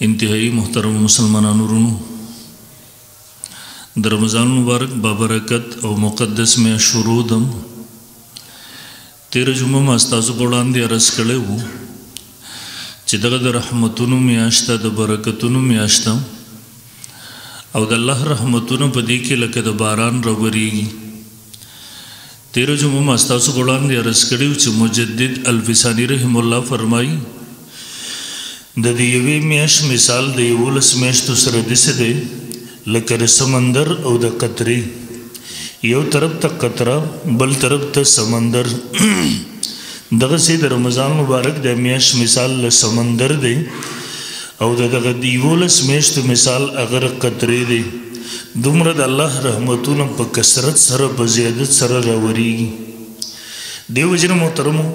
इंतहाई मोहतरम मुसलमानान रुनू द रमज़ान मुबारक बाबरकत और मुक़द्दस में शुरू दम 13 जुम्मा मास्ताज़ु पढ़ांदे अरस कले वो चिदगा द रहमतुनु मियाश्ता द बरकतुनु मियाश्ता और द अल्लाह रहमतुनु पदी के लके द बारान रवरीगी 13 जुम्मा मास्ताज़ु पढ़ांदे अरस कले वो मुजद्दिद अल-फिसानी रहमुल्लाह फरमाई द दियवी मेश मिसाल द युवलस मेश तो सरदिस दे लकर समंदर और द कतरी यो तरफ तक कतरा बल तरफ तक समंदर दगसे द रमज़ान मुबारक द मेश मिसाल ल समंदर दे और द युवलस मेश तो मिसाल अगर कतरे दे दुमरद अल्लाह रहमतुन प कसरत सर बज़ियादत सर रवरीगी देवजन मोहतरमो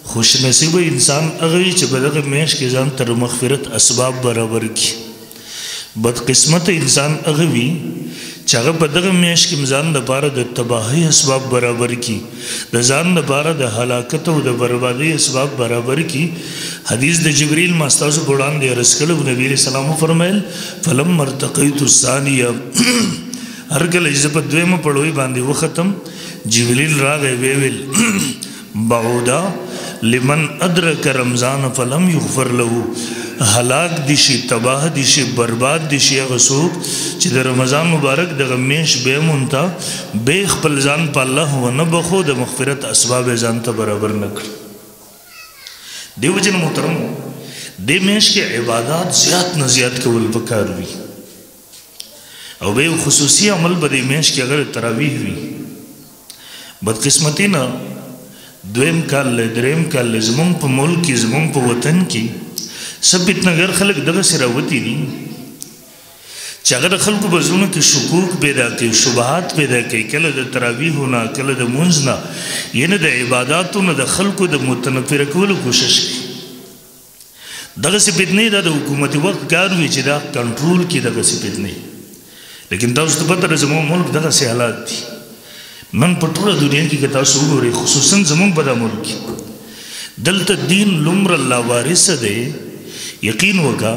खुश नसीब इंसान अगवी च बदग मेश के जान तर मग़फ़िरत असबाब बराबर की बदकिस्मत इंसान अगवी चाग बदग मेश के मजान द पारा द तबाही असबाब बराबर की द जान द पारा द हलाकत व द बर्बादी असबाब बराबर की हदीस द जिब्रील मास्ताज़ु बुढ़ान दे रसकल नबी सलाम फरमाइल फलम मरतक़ैतु सानिया हर कल इज़्ज़त द्वेम पढ़ोई बांधे वो ख़त्म जिब्रील राग वेविल बाउदा लिमन अदरक रमज़ान फलम युग़फर लहू हलाक दिशी तबाह दिशी बर्बाद दिशी अगसूक चिद रमज़ान मुबारक द गमेश बेमुनता बेख पलजान पाल्ला हुआ न बखो द मग़फ़िरत असबाब जानता बराबर नकर देवजन मोहतरम देमेश के इबादत ज़्यादा न ज़्यादा कबूल बकार हुई और वे खुसूसी अमल बदेमेश के अगर तरावीह हुई बदकिस्मती ना द्वेम काल ले द्रेम काल ले ज़मुंग प मुल्क की ज़मुंग प वतन की सब इतना गर खलक दगा सिरावती नहीं चागर खल को बज़ून के शुकूक पैदा के शुबहात पैदा के कल द तरावीह होना कल द मुंजना ये न द इबादत न द खल को द मुतनफ़िर कवल कोशिश की दगा से पितने दा द हुकूमती वक्त कार हुई चिदा कंट्रोल की दगा से पितने लेकिन दा उस तो पता ज़मुंग मुल्क दगा से हालात थी मन पटोला दुनिया की कथा सुगो रे खुसूसन ज़मुंग बदा मुल्क दलत दीन लुम्र अल्लाह वारिस दे यकीन होगा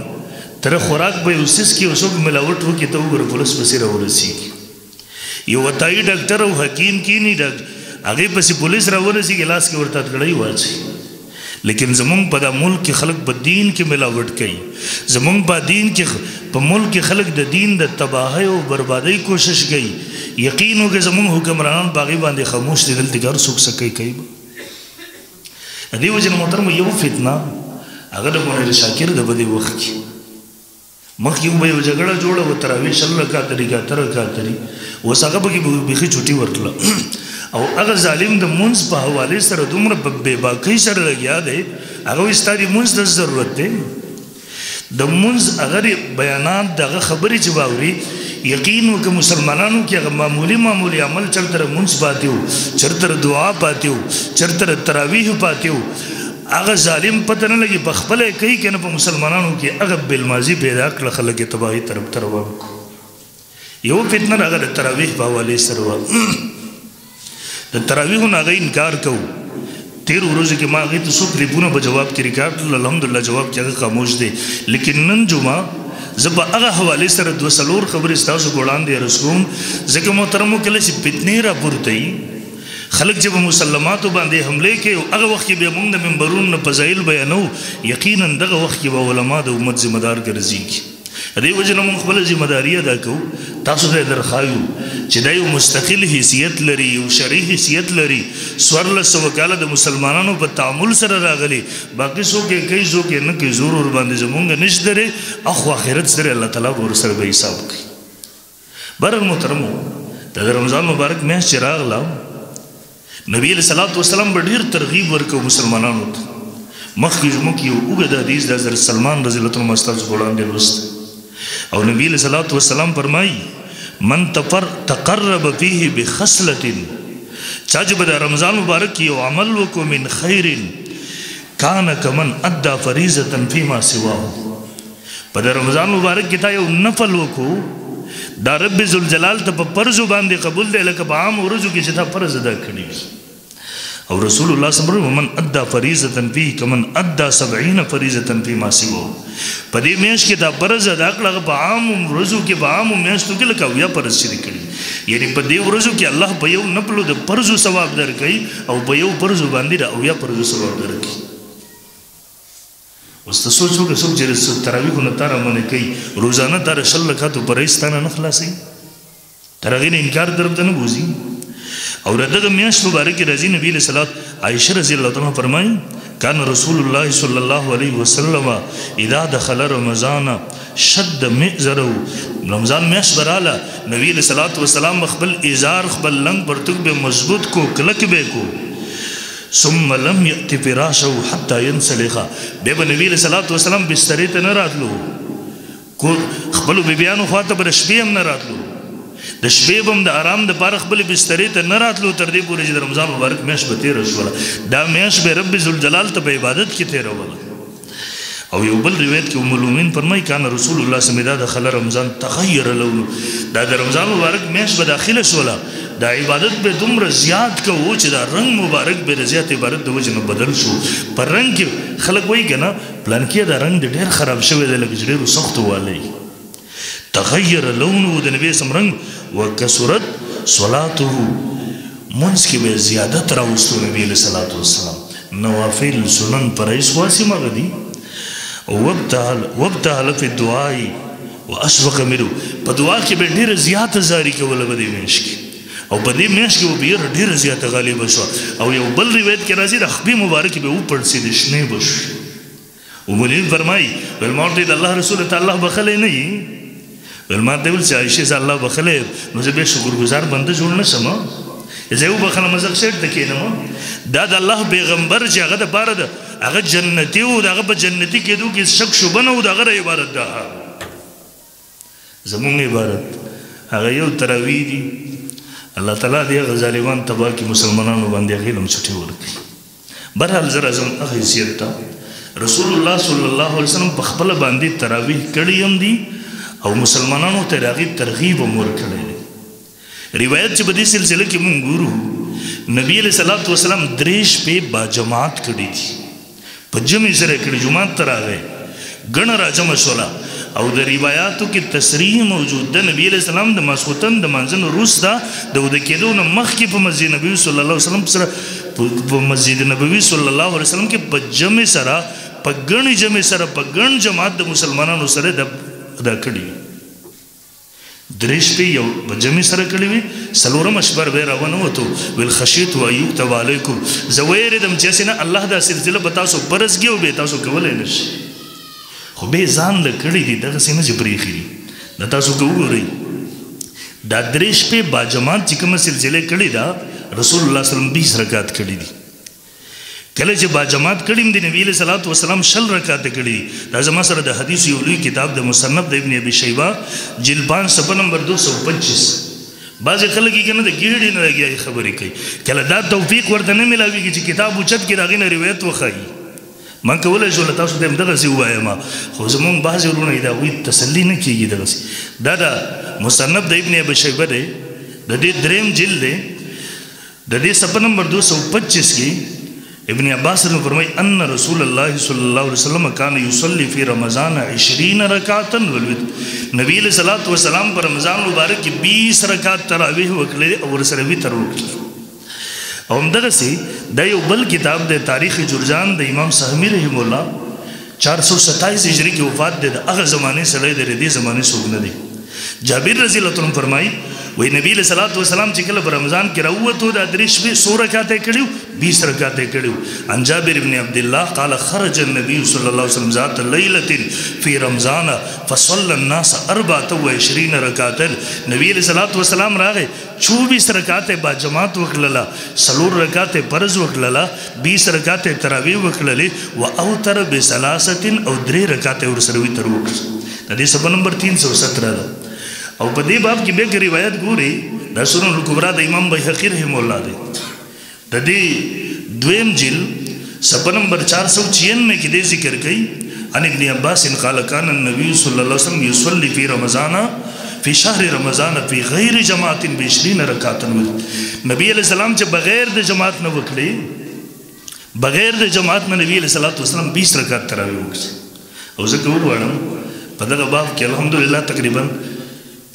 तेरा खुराक भाई उसिस की उसों की मिलावट हो कि तो वो पुलिस बसी रहो रसी की ये वताई डॉक्टर और हकीम की नहीं डॉक्टर आगे बसी पुलिस रहो रसी के इलाज के वर्तात गड़ाई हुआ चाहिए लेकिन ज़मुंग पदा मुल्क के खलक बदीन के मिलावट कई ज़मुंग पा दीन के मुल्क के खलक द दीन द तबाह और बर्बादी कोशिश गई यकीन हो के ज़मुंग हुक्मरान बागी बांधे खामोश दिल तिगार सुख सके कई अदी वजन मोहतरम ये वो फितना अगर मोहर शाकिर द बदी वक्त की मख क्यों भाई वो झगड़ा जोड़ा वो तरावी शल्ल का तरीका तरह का तरी वो साकब की बिखी छुट्टी वर्तला और अगर जालिम द मुंस पा हवाले सर दुमर बेबाकी सर लग याद है अगर इस तारी मुंस द ज़रूरत है द मुंस अगर बयानात द खबरी जवाबरी यकीन हो कि मुसलमानों की अगर मामूली अमल चरतर मुंस पाते हो चरतर दुआ पाते हो चरतर तरावीह पाते हो अगर जालिम पता न लगी बखबले कई के न मुसलमानों की अगर बिलमाजी पैदा कर खल के तबाही तरफ तरवा ये वो फितना अगर तरावीह बावाले सरवा तो तरावीह न अगर इनकार कहो 13 रोज़ के माँ गई तो सुख रिपुना बजवाब की रिकार्ड अल्हम्दुलिल्लाह जवाब क्या खामोश दे लेकिन नन जुमा जब अगर हवाले सर दो सलोर खबर इस्ताज़ गोड़ान दे रसूम ज़िक्र मोहतरमों के लिए से पितने रा पुरतई खलक जब मुसलमात बांधे हमले के अगर वक्त के बेमुंग न मिंबरून न पज़ाइल बयानो यकीनन दगा वक्त के बाउलमा द उम्मत ज़िम्मेदार कर ज़ीकी अदे वजन मुखबल ज़िम्मेदारी अदा को तासु दे दरखायु चिदाई मुस्तकिल हिसियत लरी शरी हिसियत लरी स्वरल सवकाल द मुसलमानों पर तामुल सर रागली बाकी सो के कई जो के न के जोर और बांधे जमुंग निश दरे अख़ आखिरत सर अल्लाह ताला और सर बे हिसाब की बरल मोहतरमो तद रमज़ान मुबारक में चिराग लाओ नबी अलैहिस्सलातु वस्सलाम बड़ीर तरगीब वर्को मुसलमानों मख की जुम्मो की उगद हदीस द हज़रत सलमान रज़ियल्लाहु अन्हु मस्ताज़ गोड़ान दे दोस्त और नबी अलैहिस्सलातु वस्सलाम फरमाई मन तक़र्रब फ़ीही बिख़स्लतिन चाज बदा रमज़ान मुबारक की अमल को मिन खैरिन कान कमन अद्दा फ़रीज़तन फ़ीमा सिवाहु बदा रमज़ान मुबारक की था ये नफल को दा रब्बे ज़ुल जलाल तब पर ज़ुबान दे कबूल दे लक बाम और जो की चिता फर्ज अदा करी او رسول الله صلی الله علیه وسلم ومن ادى فریضه فيه كمن ادى 70 فریضه فيما سواه. په دې میاشت کې دا فرض ادا کړل په عام ورځو کې په عام میاشتو کې لکه یا فرض شری کړی، یعنی په دې ورځو کې الله په یو نفل د فرض ثواب درکړي او په یو فرض باندې او یا فرض ثواب درکړي. اوس تاسو څوک چې تراویح نه تر باندې کوي روزانه تر شل رکعاتو پرېستانه نه خلاصي ترغه انکار درته نه بوزي. اور دغه میاشت مبارک راځي نبی له صلوات عائشہ رضی الله عنها فرمایي کان رسول الله صلی الله علیه وسلم اذا دخل رمضان شد مئزره. رمضان میاشت براله نبی له صلوات و سلام خپل ازار خپل لنګ پرتګ به مضبوط کو کلک به کو ثم لم يأتي فراشه حتى ينسلخ. به نبی له صلوات و سلام بسترې ته نه راتلو کو خپل بیبيانو خواته بر شپې هم نه راتلو د شپې بم د آرام د پاره خپل بسترې ته نه راتلو تر دې پورې چې د رمضان مبارک میاشت به تیر شوله. دا میاشت به رب ذوالجلال ته په عبادت کې تیروله. او یو بل روایت کې ام المؤمنین فرمایي کان رسول الله صلی الله علیه وسلم دخل رمضان تغیر لونه. دا د رمضان مبارک میاشت به داخله شوله دا عبادت به دومره زیات کوو چې دا رنگ مبارک به زیات عبادت د وجه نه بدل شو. پر رنگ کې خلک وایي کنه پلان کې دا رنگ ډېر خراب شوی دی لکه ډېر سخت والی. تغیر لونه د نبی سم رنگ وکثرت صلاته منځ کې به زیادت راوستو نبی علیہ الصلوۃ والسلام نوافل سنن پرایس واسی مغدی وابتهل في الدعاء واشفق منه. په دعا کې به ډېر زیات زاری کوله په دې میاشت کې او په دې میاشت کې به ډېر زیات غالب شو. او یو بل روایت کې راځي د خپې مبارک به وپړسي د شنه بش. ومولین فرمایي ولمرته د الله رسول تعالی بخلې نه یي ولما ته ول چې عائشہ الله بخلې نو زه به شکرګزار بنده جوړ نه شم زه یو بخنه مزق شټ دکینم. دا د الله پیغمبر چې هغه د بار ده هغه جنتی او هغه په جنتی کېدو کې شک شوبه نه او دغه عبارت ده زمونږ عبارت هغه یو تراویح دي. الله تعالی دې غزالمان تبا کې مسلمانانو باندې غیلم چټي ورکړي. برحال زرا زم هغه سیرت رسول الله صلی الله علیه وسلم په خپل باندې تراویح کړی هم دي او مسلمانانو ته راغی ترغیب امور کړی. روایت چې په دې سلسله کې مونږ ګورو نبی علیہ الصلوۃ والسلام دریش په باجماعت کړی دي په جمع سره کړي جمعات ته راغی ګڼ راجم شولا. او د روایتو کې تصریح موجود ده نبی علیہ السلام د ماسختن د منځن روس دا د ود کېدو نه مخکې په مسجد نبوي صلی الله علیه وسلم سره په مسجد نبوي صلی الله علیه وسلم کې په جمع سره په ګڼ جمع سره په ګڼ جماعت د مسلمانانو سره دا کړي دریش په یو جمع سره کړي وي سلورم اشبر به راونه وته ول خشیت و ایوب تعالیکم زویر دم چې نه الله دا سلسله بتا سو پرزګي او به تاسو کولای نشي خو به ځان له کړي دي دغه سینه چې پریخي د تاسو وګورئ دا دریش په باجماعت چې کوم سلسله کړي دا رسول الله صلی الله علیه وسلم 20 رکعات کړي دي. کله چې باجماعت کړي دي نبی علیہ الصلوۃ والسلام 6 رکعات کړي. دا زما سره د حدیث یو لوی کتاب د مصنف د ابن ابي شیبه جلد 5 صفحه نمبر 225 بعض خلک یې کنه د ګیړې نه لګي خبرې کوي کله دا توفیق ورته نه ملاويږي چې کتاب اوچت کې راغی نه روایت وخایي. من کولای شو تاسو ته دغه سی وایم خو زمون بعض ورونه دا وی تسلی نه کیږي دغه دا مصنف د ابن ابي شیبه دی د دې دریم جلد دی د دې صفحه نمبر 225 کې ابن عباس نے فرمائی ان رسول اللہ صلی اللہ علیہ وسلم کان یصلی فی رمضان 20 رکعتا والوتر. نبی علیہ الصلوۃ والسلام پر رمضان مبارک کی 20 رکعات تراویح وکړي او سره وتر وکړي. او همدغه سي د یو بل کتاب د تاریخ جرجان د امام سهمی رحم الله 427 هجری کې وفات ده. هغه زمانه سره د دې زمانه سوګنه دي. جابر رضی الله عنه فرمایي وی نبی علیہ الصلوۃ والسلام چې کله رمضان کې راووتو د دریش به 100 رکعات کړیو 20 رکعات کړیو. عن جابر بن عبد الله قال خرج النبي صلى الله عليه وسلم ذات ليله في رمضان فصلى الناس 24 رکعات. نبی علیہ الصلوۃ والسلام راغی 24 رکعات با جماعت وکړه 3 رکعات فرض وکړه 20 رکعات تراویح وکړه او اوتر بثلاثه او 3 رکعات ورسره وتر وکړه. د دې سبب نمبر 317 ده. او په دې باب کې به روایت ګوري د سنن الکبرى د امام بیهقی رحم الله دی د دې دویم جلد صفحه نمبر 496 کې دې ذکر کړي ان ابن عباس قال كان النبي صلى الله عليه وسلم يصلي في رمضان فی شهر رمضان فی غیر جماعت ب20 رکعتا نبی علیہ السلام چې بغیر د جماعت نه وکړي بغیر د جماعت نه نبی علیہ السلام 20 رکعت تراویح وکړي او ځکه وګورم په دغه باب کې الحمدلله تقریبا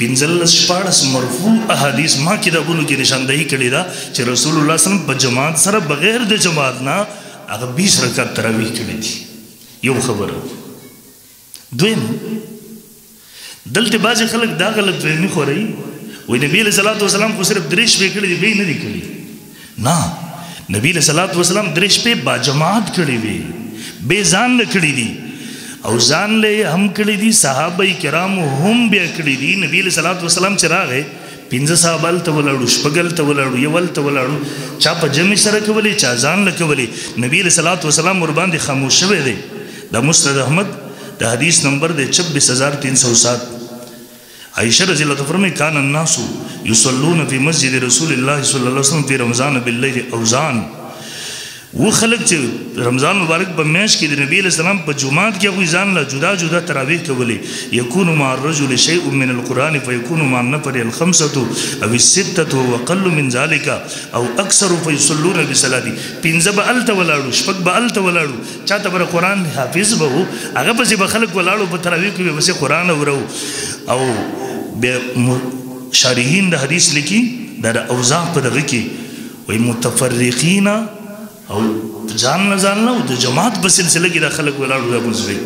15 مرفوع احادیث ما کتابونو کې نشاندهی کړي دا چې رسول الله صلی الله علیه وسلم په جماعت سره بغیر د جماعت نه هغه 20 رکعت تراویح کړي دي یو خبره دویم دلته باز خلک دا غلط فهمي خوري وای نبی علیہ السلام خو صرف درې شپې کړي دی نه دی کړي نه نبی علیہ السلام درې شپې با جماعت کړي وي به ځان کړي دي او ځان له هم کړي دي صحابه کرام هم بیا کړي دي نبی علیہ السلام چې راغې 15 صحابه ته ولاړو شپږل ته ولاړو یول ته ولاړو چا په جمع سره کولې چا ځان له کولې نبی علیہ السلام ور باندې خاموش شوی دی د مسند احمد د حدیث نمبر د 26307 عائشہ رضی اللہ عنہا فرمائے کان الناس یصلون فی مسجد رسول اللہ صلی اللہ علیہ وسلم فی رمضان باللیل اوزان وہ خلق چې رمضان مبارک په میاشت کې د نبی علیہ السلام په جمعات کې هغوی ځان له جدا جدا تراویح کولې یکون مع الرجل شیء من القرآن فیکون مع النفر الخمسة او الستة وقل من ذلك او اکثر فیصلون بصلاة 15 به هلته ولاړو شپږ به هلته ولاړو چاته به قرآن حافظ به و هغه پسې به خلک ولاړو په تراویح کې به پسې قرآن اورو او بیا شارحین د حدیث لیکي دا د اوزاع په دغه کې وایي متفرقین او ځان نه ځان نه د جماعت په سلسله کې د خلک ولاړو د مزویک